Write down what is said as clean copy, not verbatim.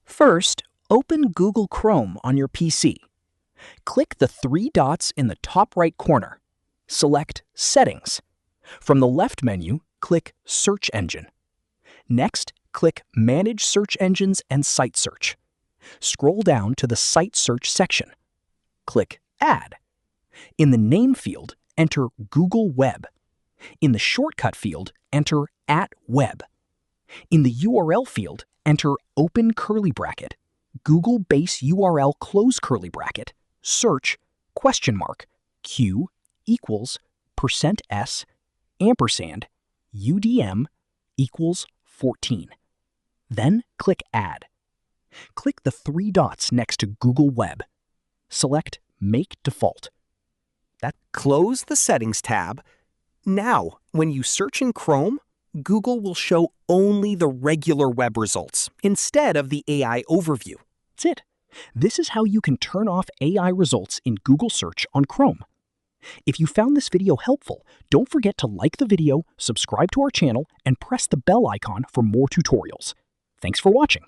First, open Google Chrome on your PC. Click the three dots in the top right corner. Select Settings. From the left menu, click Search Engine. Next, click Manage Search Engines and Site Search. Scroll down to the Site Search section. Click Add. In the Name field, enter Google Web. In the Shortcut field, enter @web. In the URL field, enter open curly bracket, Google base URL close curly bracket, search, Q equals %s, ampersand, UDM equals 14. Then click Add. Click the three dots next to Google Web. Select Make Default. Close the Settings tab. Now, when you search in Chrome, Google will show only the regular web results instead of the AI overview. That's it. This is how you can turn off AI results in Google Search on Chrome. If you found this video helpful, don't forget to like the video, subscribe to our channel, and press the bell icon for more tutorials. Thanks for watching.